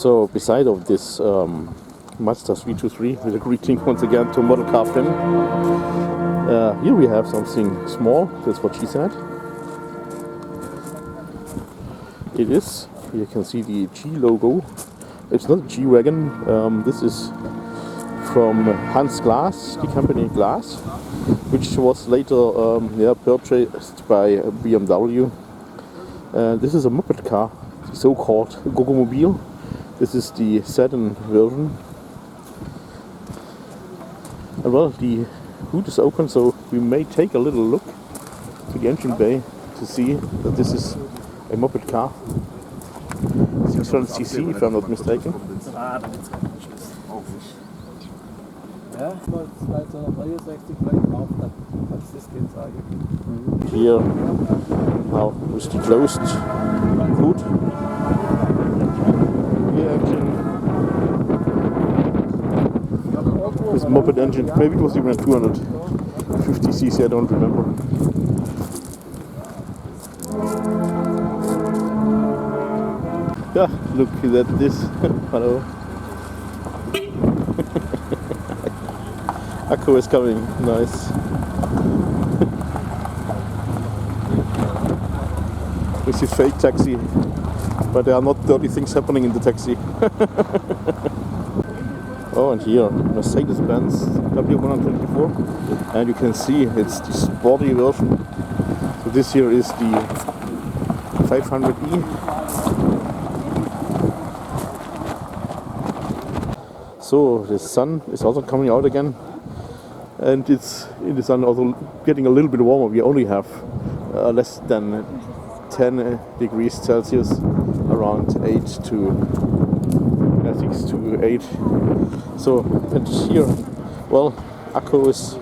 So beside of this Mazda 323, with a greeting once again to model CarVlog. Here we have something small, that's what she said. It is, you can see the G logo. It's not a G-Wagon, this is from Hans Glas, the company Glas, which was later purchased by BMW. This is a moped car, the so-called Gogomobil. This is the sedan version. And well, the hood is open, so we may take a little look to the engine bay to see that this is a moped car. 600cc, if I'm not mistaken. Here, now with the closed hood. Here engine. This moped engine, maybe it was even a 250cc, I don't remember. Yeah, look at this. Hello. Akku is coming, nice. This is fake taxi, but there are not dirty things happening in the taxi. Oh, and here, Mercedes-Benz W124, and you can see it's the sporty version. So this here is the 500e. So the sun is also coming out again, and it's in the sun also getting a little bit warmer. We only have less than 10 degrees Celsius, around 6 to 8. So, and here, well, Akku is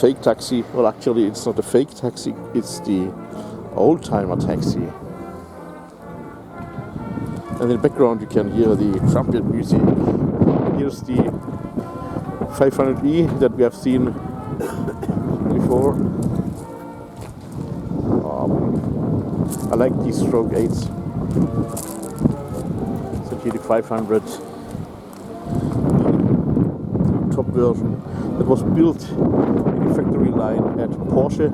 fake taxi. Well, actually, it's not a fake taxi, it's the Oldtimer taxi. And in the background, you can hear the trumpet music. Here's the 500e that we have seen before. I like these stroke 8s. So here the 500 top version that was built in the factory line at Porsche.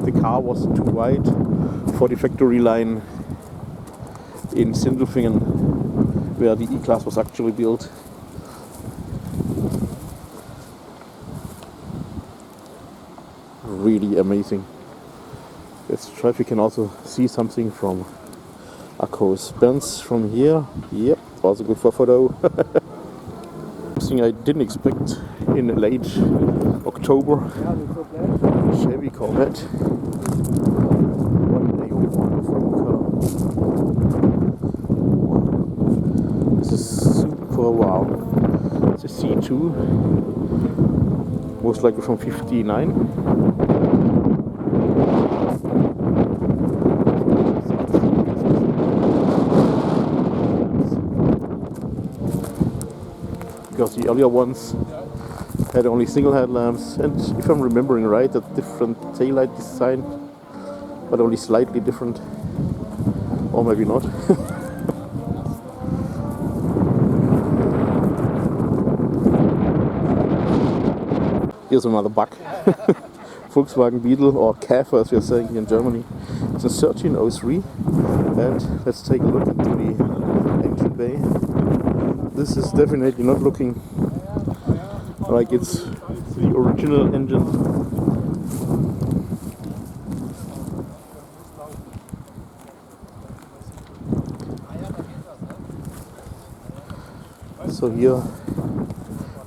The car was too wide for the factory line in Sindelfingen, where the E-Class was actually built. Really amazing. Let's try if we can also see something from Akku's Benz from here. Yep, also good for photo. Something I didn't expect in late October. Chevy Corvette. What a wonderful car. This is super wow. It's a C2. Most likely from 59. Because the earlier ones had only single headlamps, and if I'm remembering right, a different taillight design, but only slightly different, or maybe not. Here's another bug. Volkswagen Beetle, or Käfer as we are saying here in Germany. It's a 1303, and let's take a look into the engine bay. This is definitely not looking like it's the original engine. So here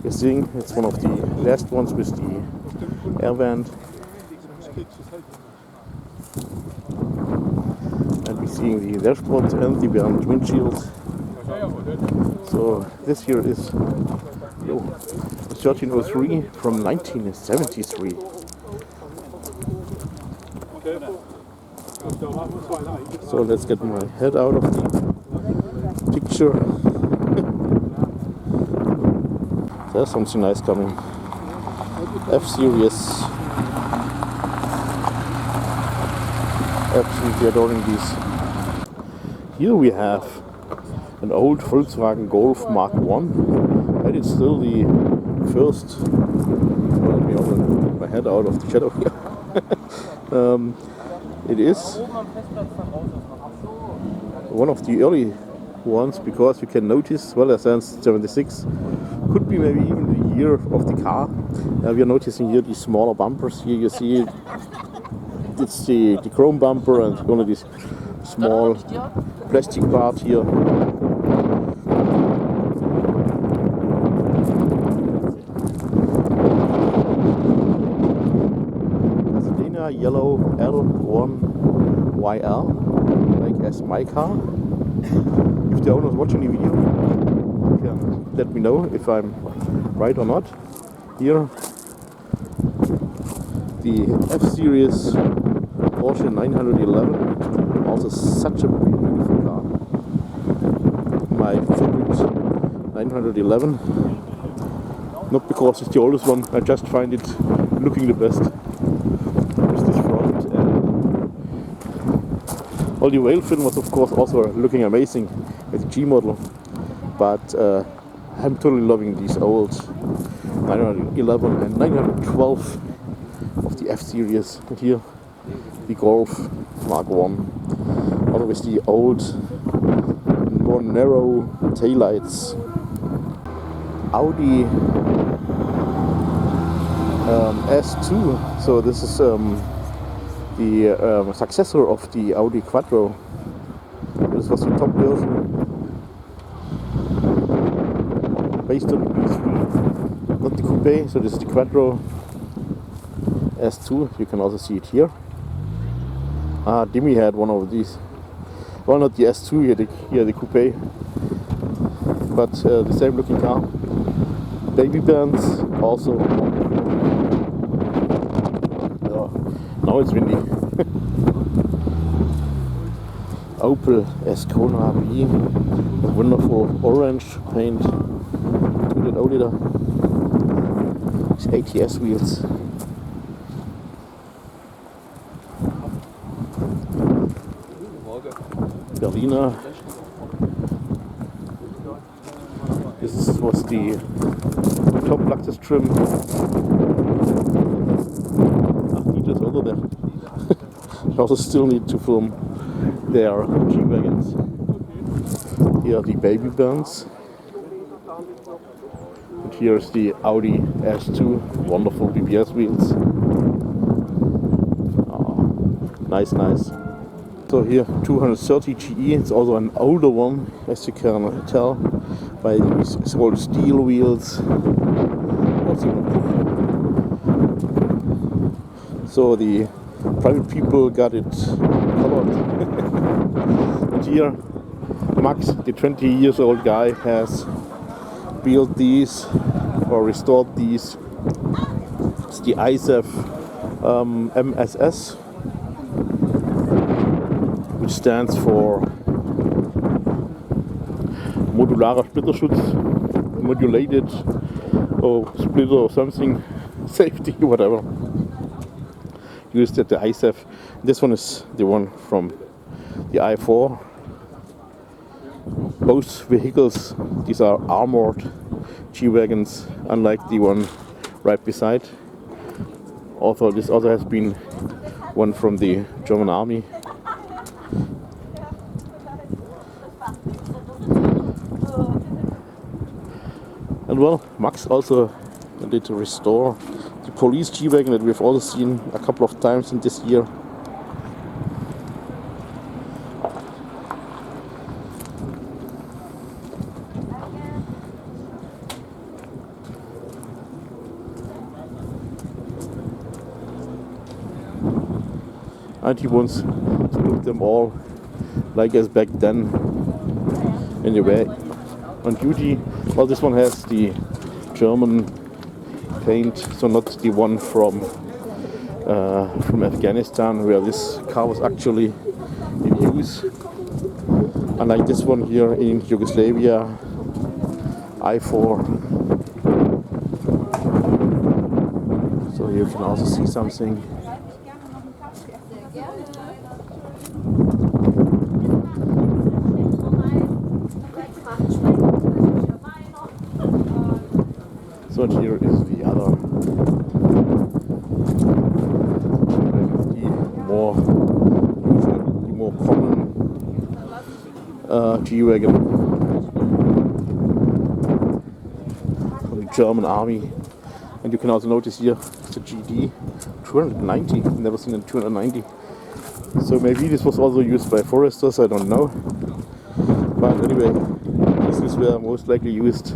you're seeing it's one of the last ones with the air vent. And we're seeing the dashboard and the windshield. So this here is 1303 from 1973. So let's get my head out of the picture. There's something nice coming. F-Series. Absolutely adoring these. Here we have an old Volkswagen Golf Mark 1, and it's still the first. Well, let me open my head out of the shadow here. It is one of the early ones because you can notice, well, it says 76, could be maybe even the year of the car. We are noticing here the smaller bumpers. Here you see it's the chrome bumper and one of these small plastic part here. Pasadena yellow L1YL, like as my car. If the owner is watching the video, you can let me know if I'm right or not. Here, the F-Series Porsche 911, also such a beautiful car. My favorite 911, not because it's the oldest one, I just find it looking the best. There's this front and all the whale fin was of course also looking amazing with the G model, but I'm totally loving these old 911 and 912 of the F-Series. And here the Golf Mark 1, also with the old, more narrow taillights. Audi S2, so this is the successor of the Audi Quattro. This was the top version, based on the B3, not the coupe, so this is the Quattro S2, you can also see it here. Dimi had one of these. Well, not the S2, here the coupe, but the same looking car. Baby bands also. Now it's windy. Opel Ascona B, a wonderful orange paint, 2.0 liter. It's ATS wheels. Berliner. This was the top Lexus trim. Just over there. I also still need to film their G-Wagons. Here are the baby bands. And here's the Audi S2, wonderful BBS wheels. Oh, nice. So here 230 GE, it's also an older one, as you can tell by these old steel wheels. So the private people got it colored. And here Max, the 20 years old guy, has built these or restored these. It's the ISEF MSS, which stands for Modularer Splitterschutz, modulated or splitter or something, safety, whatever. Used at the ISEF. This one is the one from the i4. Both vehicles, these are armored G-Wagons, unlike the one right beside. Also, this also has been one from the German army. And well, Max also did to restore the police G-Wagon that we've also seen a couple of times in this year. And he wants to look them all like as back then. Anyway, on duty, well, this one has the German paint, so not the one from Afghanistan, where this car was actually in use. Unlike this one here in Yugoslavia, i4. So you can also see something. one here is the other, the more common G-Wagon from the German army. And you can also notice here the GD 290. I've never seen a 290. So maybe this was also used by foresters, I don't know. But anyway, these were most likely used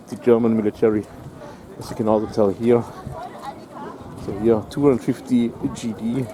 the German military, as you can also tell here. So here 250 GD